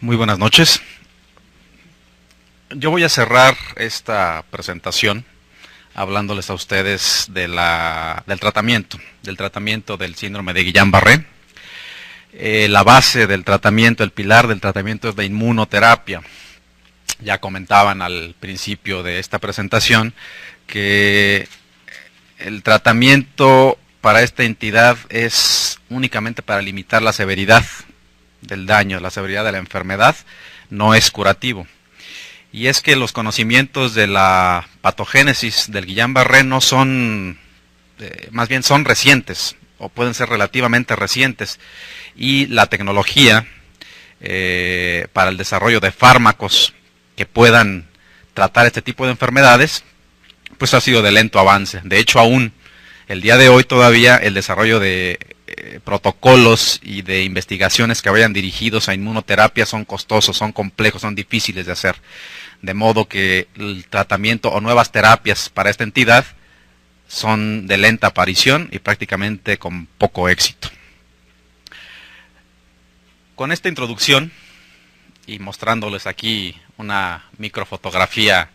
Muy buenas noches. Yo voy a cerrar esta presentación hablándoles a ustedes del tratamiento del síndrome de Guillain-Barré. La base del tratamiento, el pilar del tratamiento es la inmunoterapia. Ya comentaban al principio de esta presentación que el tratamiento para esta entidad es únicamente para limitar la severidad del daño, la severidad de la enfermedad, no es curativo. Y es que los conocimientos de la patogénesis del Guillain-Barré no son, más bien son recientes, o pueden ser relativamente recientes, y la tecnología para el desarrollo de fármacos que puedan tratar este tipo de enfermedades, pues ha sido de lento avance. De hecho, aún el día de hoy todavía el desarrollo de protocolos y de investigaciones que vayan dirigidos a inmunoterapia son costosos, son complejos, son difíciles de hacer. De modo que el tratamiento o nuevas terapias para esta entidad son de lenta aparición y prácticamente con poco éxito. Con esta introducción y mostrándoles aquí una microfotografía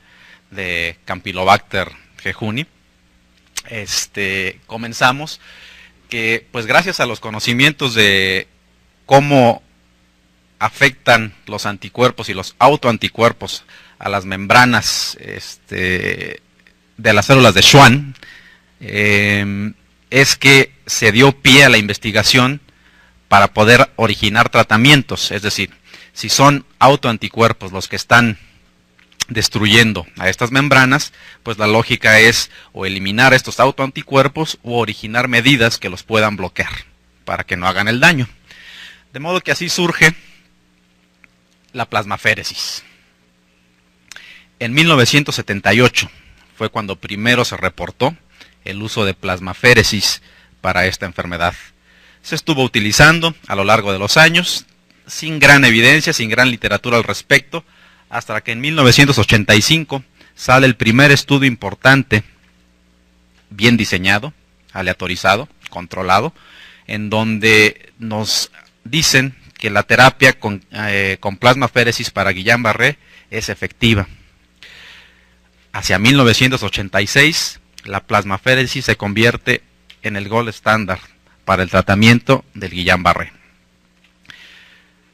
de Campylobacter jejuni, comenzamos que pues gracias a los conocimientos de cómo afectan los anticuerpos y los autoanticuerpos a las membranas de las células de Schwann, es que se dio pie a la investigación para poder originar tratamientos. Es decir, si son autoanticuerpos los que están destruyendo a estas membranas, pues la lógica es o eliminar estos autoanticuerpos o originar medidas que los puedan bloquear para que no hagan el daño. De modo que así surge la plasmaféresis. En 1978 fue cuando primero se reportó el uso de plasmaféresis para esta enfermedad. Se estuvo utilizando a lo largo de los años, sin gran evidencia, sin gran literatura al respecto, hasta que en 1985 sale el primer estudio importante, bien diseñado, aleatorizado, controlado, en donde nos dicen que la terapia con plasmaféresis para Guillain-Barré es efectiva. Hacia 1986, la plasmaféresis se convierte en el gold estándar para el tratamiento del Guillain-Barré.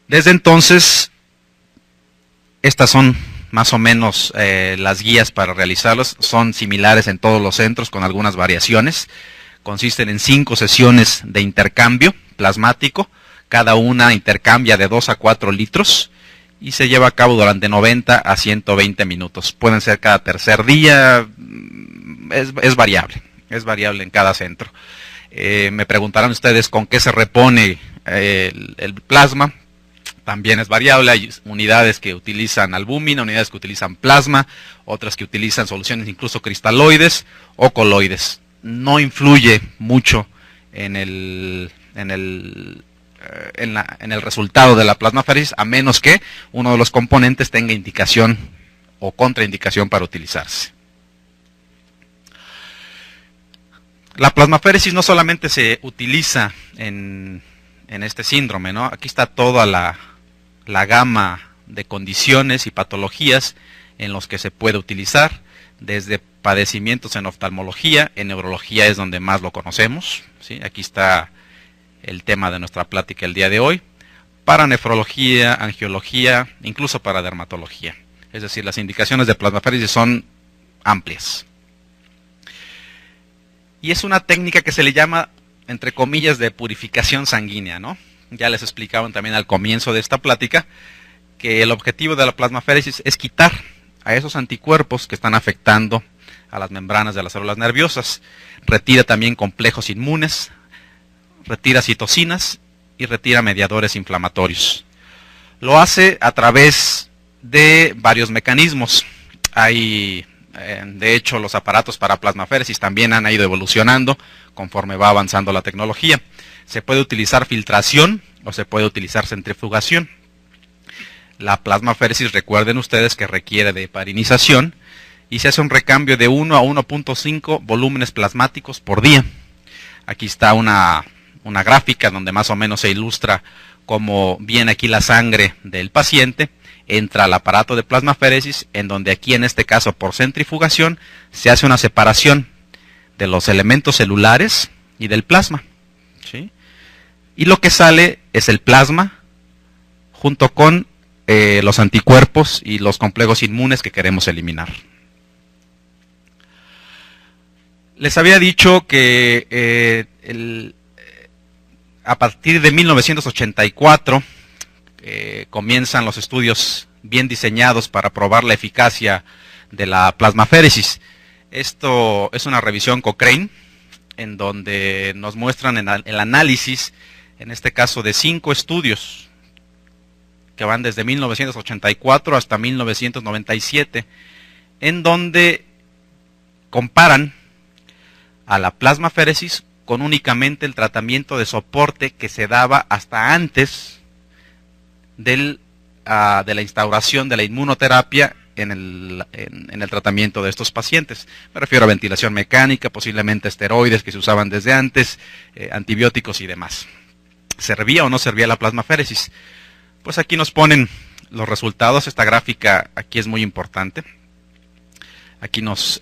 Desde entonces, estas son más o menos las guías para realizarlos. Son similares en todos los centros con algunas variaciones. Consisten en 5 sesiones de intercambio plasmático. Cada una intercambia de 2 a 4 litros y se lleva a cabo durante 90 a 120 minutos. Pueden ser cada tercer día. Es variable en cada centro. Me preguntarán ustedes con qué se repone el plasma. También es variable, hay unidades que utilizan albúmina, unidades que utilizan plasma, otras que utilizan soluciones incluso cristaloides o coloides. No influye mucho en el resultado de la plasmaféresis, a menos que uno de los componentes tenga indicación o contraindicación para utilizarse. La plasmaféresis no solamente se utiliza en este síndrome, ¿no? Aquí está toda la gama de condiciones y patologías en los que se puede utilizar, desde padecimientos en oftalmología, en neurología es donde más lo conocemos, ¿sí? Aquí está el tema de nuestra plática el día de hoy, para nefrología, angiología, incluso para dermatología. Es decir, las indicaciones de plasmaféresis son amplias. Y es una técnica que se le llama, entre comillas, de purificación sanguínea, ¿no? Ya les explicaban también al comienzo de esta plática que el objetivo de la plasmaféresis es quitar a esos anticuerpos que están afectando a las membranas de las células nerviosas. Retira también complejos inmunes, retira citocinas y retira mediadores inflamatorios. Lo hace a través de varios mecanismos. Hay, de hecho, los aparatos para plasmaféresis también han ido evolucionando conforme va avanzando la tecnología. Se puede utilizar filtración o se puede utilizar centrifugación. La plasmaféresis, recuerden ustedes que requiere de heparinización y se hace un recambio de 1 a 1.5 volúmenes plasmáticos por día. Aquí está una gráfica donde más o menos se ilustra como viene aquí la sangre del paciente, entra al aparato de plasmaféresis, en donde aquí en este caso por centrifugación se hace una separación de los elementos celulares y del plasma, ¿sí? Y lo que sale es el plasma junto con los anticuerpos y los complejos inmunes que queremos eliminar. Les había dicho que a partir de 1984 comienzan los estudios bien diseñados para probar la eficacia de la plasmaféresis. Esto es una revisión Cochrane, en donde nos muestran el análisis, en este caso de 5 estudios, que van desde 1984 hasta 1997, en donde comparan a la plasmaféresis con únicamente el tratamiento de soporte que se daba hasta antes de la instauración de la inmunoterapia en el tratamiento de estos pacientes. Me refiero a ventilación mecánica, posiblemente esteroides que se usaban desde antes, antibióticos y demás. ¿Servía o no servía la plasmaféresis? Pues aquí nos ponen los resultados. Esta gráfica aquí es muy importante. Aquí nos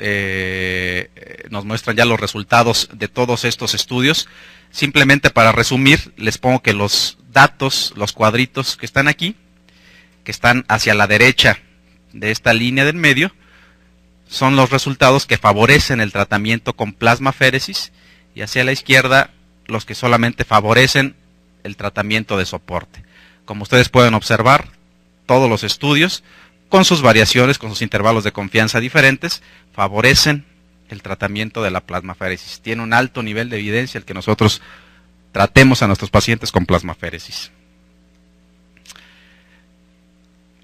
muestran ya los resultados de todos estos estudios. Simplemente para resumir, les pongo que los datos, los cuadritos que están aquí, que están hacia la derecha de esta línea del medio, son los resultados que favorecen el tratamiento con plasmaféresis, y hacia la izquierda los que solamente favorecen el tratamiento de soporte. Como ustedes pueden observar, todos los estudios, con sus variaciones, con sus intervalos de confianza diferentes, favorecen el tratamiento de la plasmaféresis. Tiene un alto nivel de evidencia el que nosotros tratemos a nuestros pacientes con plasmaféresis.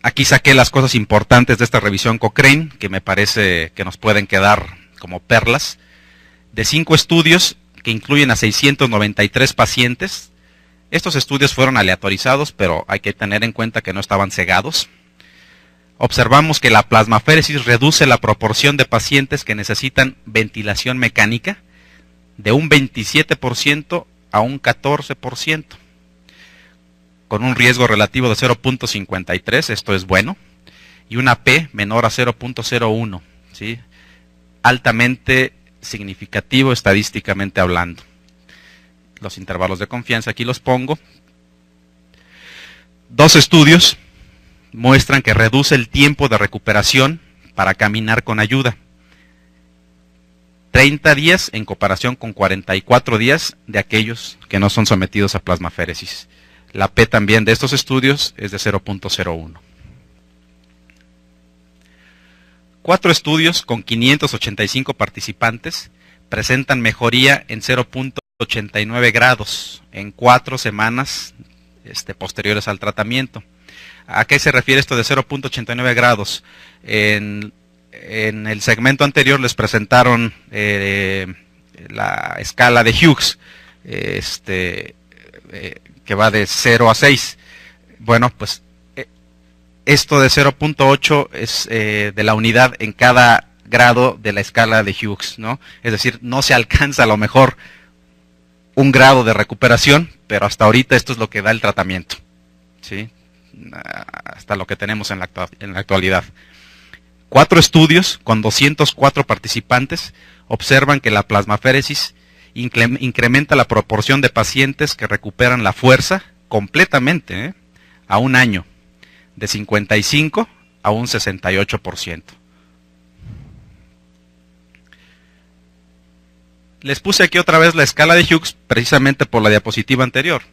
Aquí saqué las cosas importantes de esta revisión Cochrane, que me parece que nos pueden quedar como perlas. De 5 estudios que incluyen a 693 pacientes. Estos estudios fueron aleatorizados, pero hay que tener en cuenta que no estaban cegados. Observamos que la plasmaféresis reduce la proporción de pacientes que necesitan ventilación mecánica de un 27% a un 14%, con un riesgo relativo de 0.53, esto es bueno, y una P menor a 0.01, ¿sí? Altamente significativo estadísticamente hablando. Los intervalos de confianza aquí los pongo. 2 estudios muestran que reduce el tiempo de recuperación para caminar con ayuda. 30 días en comparación con 44 días de aquellos que no son sometidos a plasmaféresis. La P también de estos estudios es de 0.01. 4 estudios con 585 participantes presentan mejoría en 0.89 grados en 4 semanas posteriores al tratamiento. ¿A qué se refiere esto de 0.89 grados? En el segmento anterior les presentaron la escala de Hughes, que va de 0 a 6. Bueno, pues esto de 0.8 es de la unidad en cada grado de la escala de Hughes, ¿no? Es decir, no se alcanza a lo mejor un grado de recuperación, pero hasta ahorita esto es lo que da el tratamiento, ¿sí? Hasta lo que tenemos en la actualidad. 4 estudios con 204 participantes observan que la plasmaféresis incrementa la proporción de pacientes que recuperan la fuerza completamente, a un año, de 55 a un 68%. Les puse aquí otra vez la escala de Hughes precisamente por la diapositiva anterior,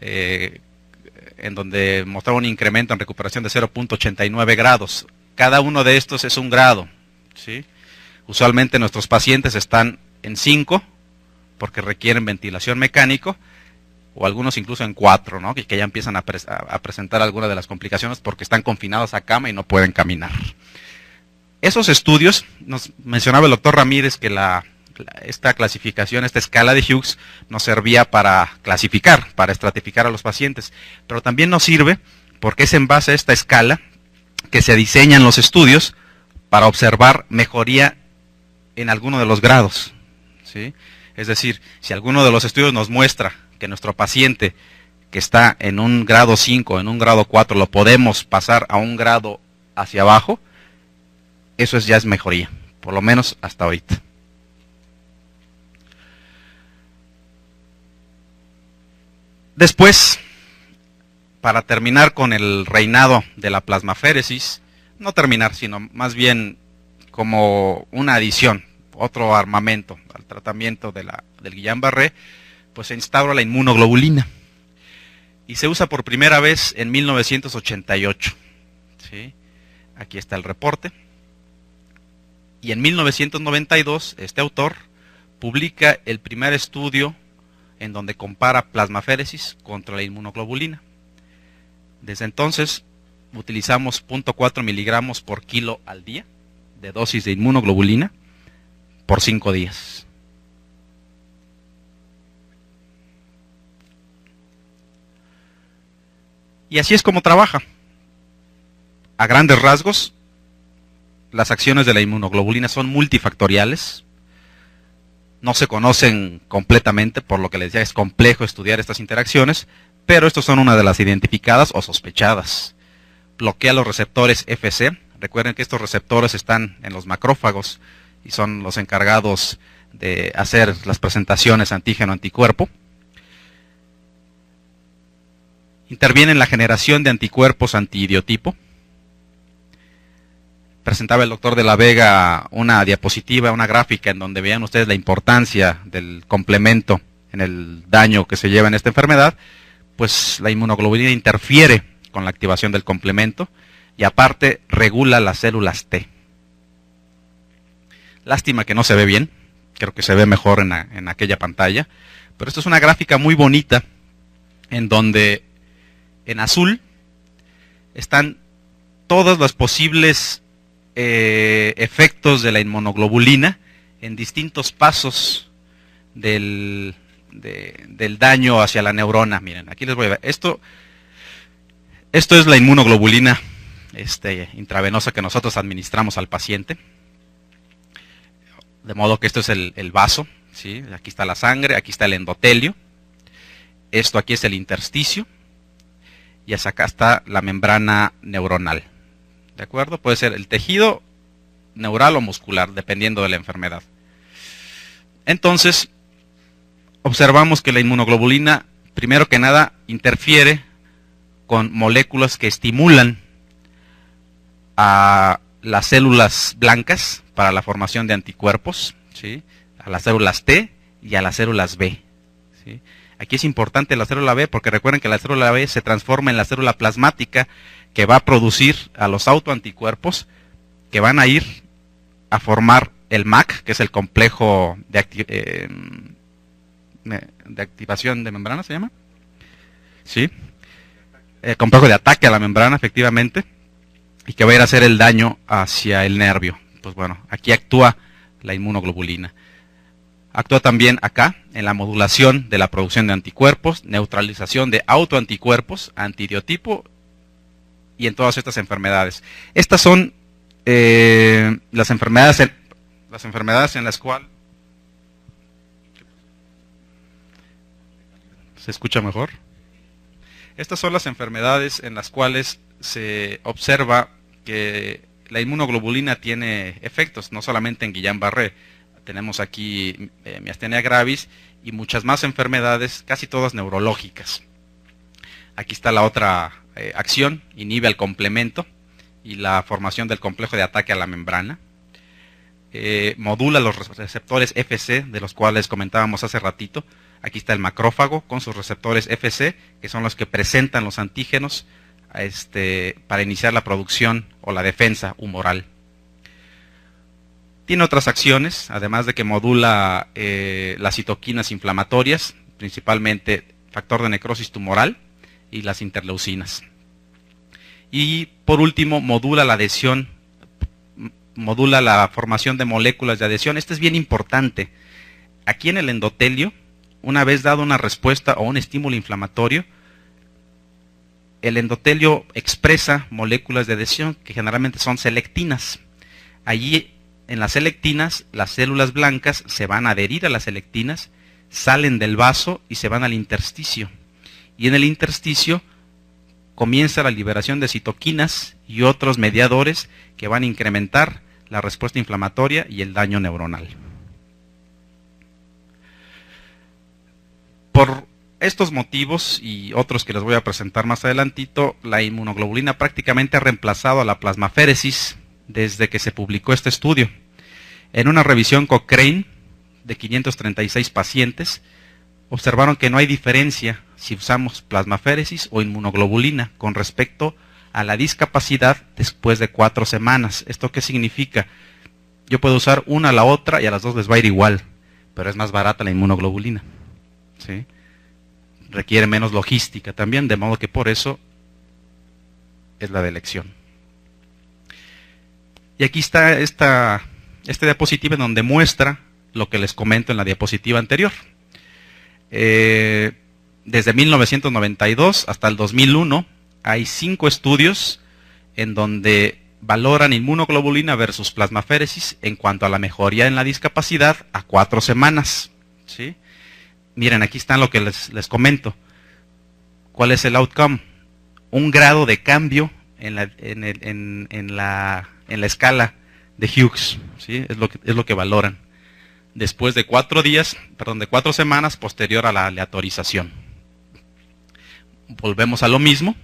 en donde mostraba un incremento en recuperación de 0.89 grados. Cada uno de estos es un grado, ¿sí? Usualmente nuestros pacientes están en 5 porque requieren ventilación mecánica, o algunos incluso en 4, ¿no? Que ya empiezan a presentar algunas de las complicaciones porque están confinados a cama y no pueden caminar. Esos estudios, nos mencionaba el doctor Ramírez que esta clasificación, esta escala de Hughes, nos servía para clasificar, para estratificar a los pacientes, pero también nos sirve porque es en base a esta escala que se diseñan los estudios para observar mejoría en alguno de los grados, ¿sí? Es decir, si alguno de los estudios nos muestra que nuestro paciente que está en un grado 5, en un grado 4, lo podemos pasar a un grado hacia abajo, eso ya es mejoría, por lo menos hasta ahorita. Después, para terminar con el reinado de la plasmaféresis, no terminar, sino más bien como una adición, otro armamento al tratamiento del Guillain-Barré, pues se instaura la inmunoglobulina. Y se usa por primera vez en 1988. ¿Sí? Aquí está el reporte. Y en 1992, este autor publica el primer estudio en donde compara plasmaféresis contra la inmunoglobulina. Desde entonces, utilizamos 0.4 miligramos por kilo al día de dosis de inmunoglobulina por 5 días. Y así es como trabaja. A grandes rasgos, las acciones de la inmunoglobulina son multifactoriales. No se conocen completamente, por lo que les decía, es complejo estudiar estas interacciones, pero estas son una de las identificadas o sospechadas. Bloquea los receptores Fc. Recuerden que estos receptores están en los macrófagos y son los encargados de hacer las presentaciones antígeno-anticuerpo. Interviene en la generación de anticuerpos antiidiotipo. Presentaba el doctor de la Vega una diapositiva, una gráfica en donde veían ustedes la importancia del complemento en el daño que se lleva en esta enfermedad. Pues la inmunoglobulina interfiere con la activación del complemento y aparte regula las células T. Lástima que no se ve bien, creo que se ve mejor en aquella pantalla, pero esto es una gráfica muy bonita en donde en azul están todos los posibles efectos de la inmunoglobulina en distintos pasos del daño hacia la neurona. Miren, aquí les voy a ver. Esto es la inmunoglobulina intravenosa que nosotros administramos al paciente. De modo que esto es el vaso, ¿sí? Aquí está la sangre, aquí está el endotelio. Esto aquí es el intersticio. Y hasta acá está la membrana neuronal. ¿De acuerdo? Puede ser el tejido neural o muscular, dependiendo de la enfermedad. Entonces, observamos que la inmunoglobulina, primero que nada, interfiere con moléculas que estimulan a las células blancas para la formación de anticuerpos, ¿sí? A las células T y a las células B, ¿sí? Aquí es importante la célula B porque recuerden que la célula B se transforma en la célula plasmática que va a producir a los autoanticuerpos que van a ir a formar el MAC, que es el complejo de activación de membrana, ¿se llama? ¿Sí? El complejo de ataque a la membrana, efectivamente, y que va a ir a hacer el daño hacia el nervio. Pues bueno, aquí actúa la inmunoglobulina. Actúa también acá en la modulación de la producción de anticuerpos, neutralización de autoanticuerpos, antidiotipo y en todas estas enfermedades. Estas son las enfermedades en las cuales... ¿Se escucha mejor? Estas son las enfermedades en las cuales se observa que la inmunoglobulina tiene efectos, no solamente en Guillain-Barré. Tenemos aquí miastenia gravis y muchas más enfermedades, casi todas neurológicas. Aquí está la otra acción, inhibe el complemento y la formación del complejo de ataque a la membrana. Modula los receptores Fc, de los cuales comentábamos hace ratito. Aquí está el macrófago con sus receptores Fc, que son los que presentan los antígenos para iniciar la producción o la defensa humoral. Tiene otras acciones, además de que modula las citoquinas inflamatorias, principalmente factor de necrosis tumoral y las interleucinas. Y por último, modula la adhesión, modula la formación de moléculas de adhesión. Esto es bien importante. Aquí en el endotelio, una vez dado una respuesta o un estímulo inflamatorio, el endotelio expresa moléculas de adhesión que generalmente son selectinas. Allí en las selectinas, las células blancas se van a adherir a las selectinas, salen del vaso y se van al intersticio. y en el intersticio comienza la liberación de citoquinas y otros mediadores que van a incrementar la respuesta inflamatoria y el daño neuronal. Por estos motivos y otros que les voy a presentar más adelantito, la inmunoglobulina prácticamente ha reemplazado a la plasmaféresis desde que se publicó este estudio. En una revisión Cochrane de 536 pacientes, observaron que no hay diferencia si usamos plasmaféresis o inmunoglobulina con respecto a la discapacidad después de 4 semanas. ¿Esto qué significa? Yo puedo usar una a la otra y a las dos les va a ir igual, pero es más barata la inmunoglobulina, ¿sí? Requiere menos logística también, de modo que por eso es la de elección. Y aquí está esta diapositiva en donde muestra lo que les comento en la diapositiva anterior. Desde 1992 hasta el 2001 hay 5 estudios en donde valoran inmunoglobulina versus plasmaféresis en cuanto a la mejoría en la discapacidad a 4 semanas, ¿sí? Miren, aquí está lo que les comento. ¿Cuál es el outcome? Un grado de cambio en la escala de Hughes, ¿sí? Es lo que valoran. Después de 4 semanas posterior a la aleatorización. Volvemos a lo mismo.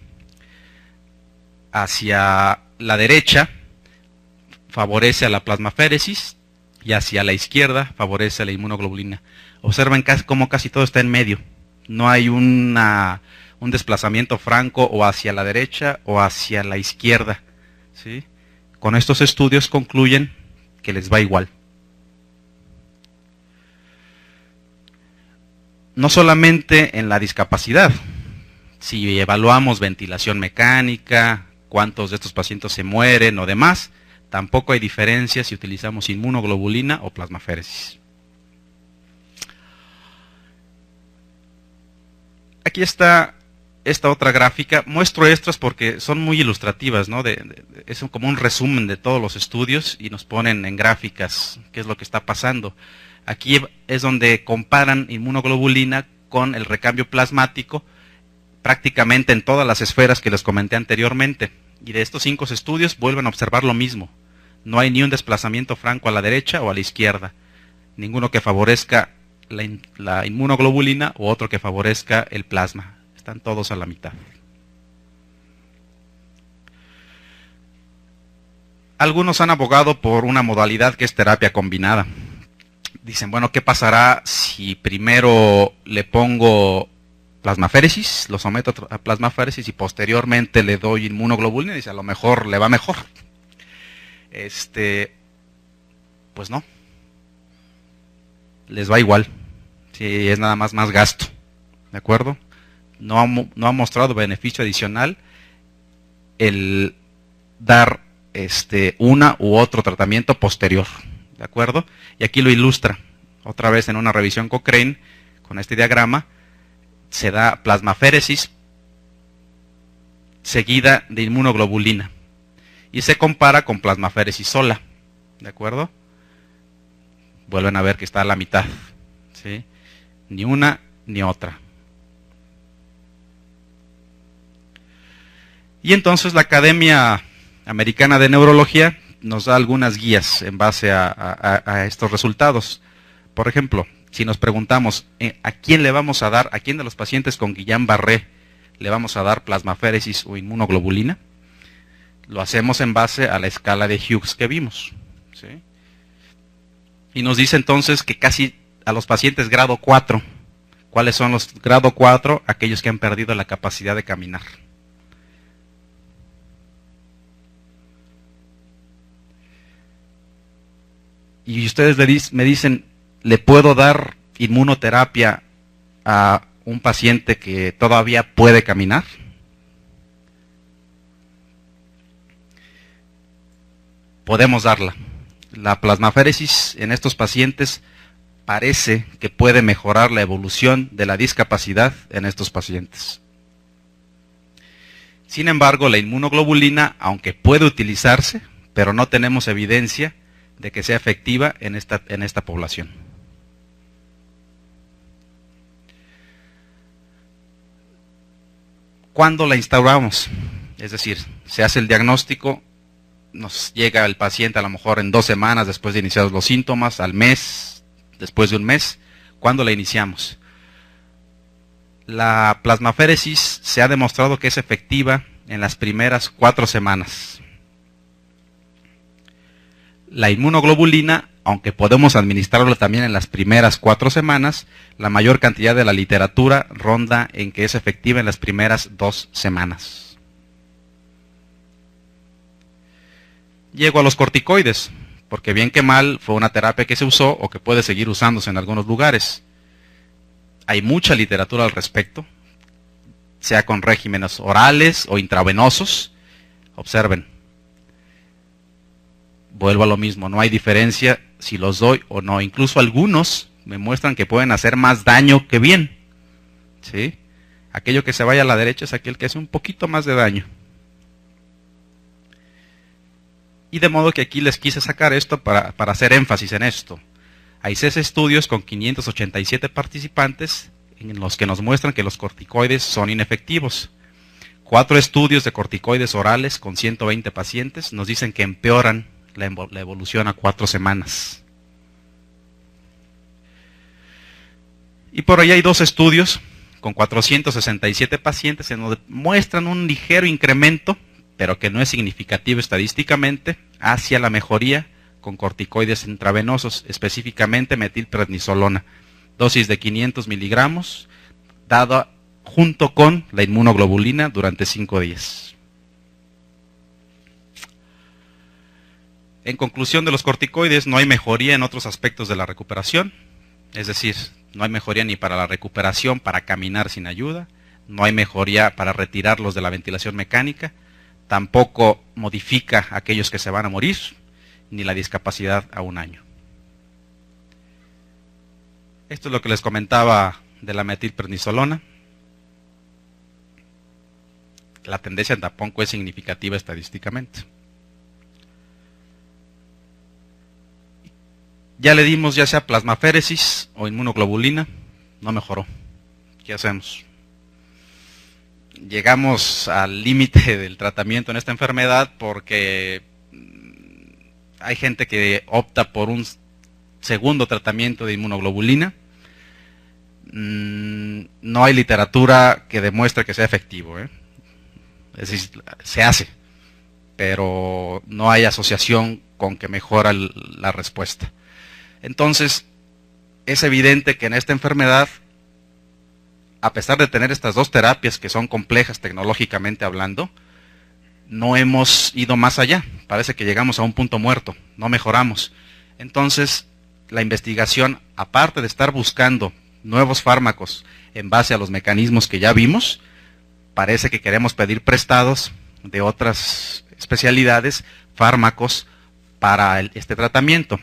Hacia la derecha favorece a la plasmaféresis y hacia la izquierda favorece a la inmunoglobulina. Observen cómo casi todo está en medio. No hay un desplazamiento franco o hacia la derecha o hacia la izquierda, ¿sí? Con estos estudios concluyen que les va igual. No solamente en la discapacidad. Si evaluamos ventilación mecánica, cuántos de estos pacientes se mueren o demás, tampoco hay diferencia si utilizamos inmunoglobulina o plasmaféresis. Aquí está esta otra gráfica. Muestro estas porque son muy ilustrativas, ¿no? Es como un resumen de todos los estudios y nos ponen en gráficas qué es lo que está pasando. Aquí es donde comparan inmunoglobulina con el recambio plasmático prácticamente en todas las esferas que les comenté anteriormente. Y de estos 5 estudios vuelven a observar lo mismo. No hay ni un desplazamiento franco a la derecha o a la izquierda. Ninguno que favorezca la inmunoglobulina o otro que favorezca el plasma. Están todos a la mitad. Algunos han abogado por una modalidad que es terapia combinada. Dicen, bueno, ¿qué pasará si primero le pongo plasmaféresis, lo someto a plasmaféresis y posteriormente le doy inmunoglobulina? Dice, a lo mejor le va mejor. Pues no. Les va igual. Sí, es nada más gasto. ¿De acuerdo? No ha mostrado beneficio adicional el dar una u otro tratamiento posterior. ¿De acuerdo? Y aquí lo ilustra. Otra vez en una revisión Cochrane, con este diagrama, se da plasmaféresis seguida de inmunoglobulina. Y se compara con plasmaféresis sola. ¿De acuerdo? Vuelven a ver que está a la mitad. ¿Sí? Ni una ni otra. Y entonces la Academia Americana de Neurología nos da algunas guías en base a estos resultados. Por ejemplo, si nos preguntamos a quién le vamos a dar, a quién de los pacientes con Guillain-Barré le vamos a dar plasmaféresis o inmunoglobulina, lo hacemos en base a la escala de Hughes que vimos, ¿sí? Y nos dice entonces que casi a los pacientes grado 4, ¿cuáles son los grado 4? Aquellos que han perdido la capacidad de caminar. Y ustedes me dicen, ¿le puedo dar inmunoterapia a un paciente que todavía puede caminar? Podemos darla. La plasmaféresis en estos pacientes parece que puede mejorar la evolución de la discapacidad en estos pacientes. Sin embargo, la inmunoglobulina, aunque puede utilizarse, pero no tenemos evidencia de que sea efectiva en esta población. ¿Cuándo la instauramos? Es decir, se hace el diagnóstico, nos llega el paciente a lo mejor en 2 semanas después de iniciados los síntomas, al mes, después de un mes. ¿Cuándo la iniciamos? La plasmaféresis se ha demostrado que es efectiva en las primeras 4 semanas. La inmunoglobulina, aunque podemos administrarlo también en las primeras 4 semanas, la mayor cantidad de la literatura ronda en que es efectiva en las primeras 2 semanas. Llego a los corticoides, porque bien que mal fue una terapia que se usó o que puede seguir usándose en algunos lugares. Hay mucha literatura al respecto, sea con regímenes orales o intravenosos. Observen, vuelvo a lo mismo, no hay diferencia si los doy o no. Incluso algunos me muestran que pueden hacer más daño que bien. ¿Sí? Aquello que se vaya a la derecha es aquel que hace un poquito más de daño. Y de modo que aquí les quise sacar esto para hacer énfasis en esto. Hay 6 estudios con 587 participantes en los que nos muestran que los corticoides son inefectivos. 4 estudios de corticoides orales con 120 pacientes nos dicen que empeoran la evolución a 4 semanas. Y por ahí hay 2 estudios con 467 pacientes en donde muestran un ligero incremento, pero que no es significativo estadísticamente, hacia la mejoría con corticoides intravenosos, específicamente metilprednisolona, dosis de 500 miligramos, dada junto con la inmunoglobulina durante 5 días. En conclusión de los corticoides, no hay mejoría en otros aspectos de la recuperación, es decir, no hay mejoría ni para la recuperación para caminar sin ayuda, no hay mejoría para retirarlos de la ventilación mecánica, tampoco modifica a aquellos que se van a morir, ni la discapacidad a 1 año. Esto es lo que les comentaba de la metilprednisolona. La tendencia tampoco es significativa estadísticamente. Ya le dimos ya sea plasmaféresis o inmunoglobulina, no mejoró. ¿Qué hacemos? Llegamos al límite del tratamiento en esta enfermedad porque hay gente que opta por un segundo tratamiento de inmunoglobulina. No hay literatura que demuestre que sea efectivo, Es decir, se hace, pero no hay asociación con que mejora la respuesta. Entonces, es evidente que en esta enfermedad, a pesar de tener estas 2 terapias que son complejas tecnológicamente hablando, no hemos ido más allá. Parece que llegamos a un punto muerto, no mejoramos. Entonces, la investigación, aparte de estar buscando nuevos fármacos en base a los mecanismos que ya vimos, parece que queremos pedir prestados de otras especialidades, fármacos para este tratamiento.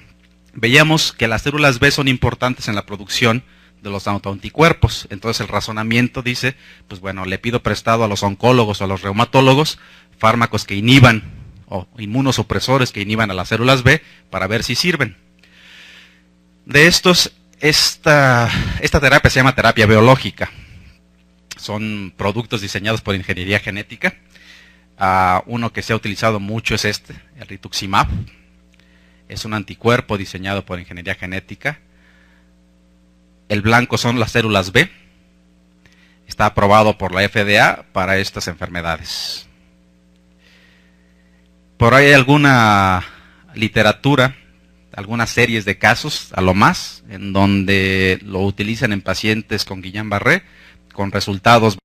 Veíamos que las células B son importantes en la producción de los autoanticuerpos. Entonces el razonamiento dice, pues bueno, le pido prestado a los oncólogos o a los reumatólogos fármacos que inhiban o inmunosupresores que inhiban a las células B para ver si sirven. De estos, esta terapia se llama terapia biológica. Son productos diseñados por ingeniería genética. Uno que se ha utilizado mucho es el rituximab. Es un anticuerpo diseñado por ingeniería genética. El blanco son las células B. Está aprobado por la FDA para estas enfermedades. Por ahí hay alguna literatura, algunas series de casos, a lo más, en donde lo utilizan en pacientes con Guillain-Barré, con resultados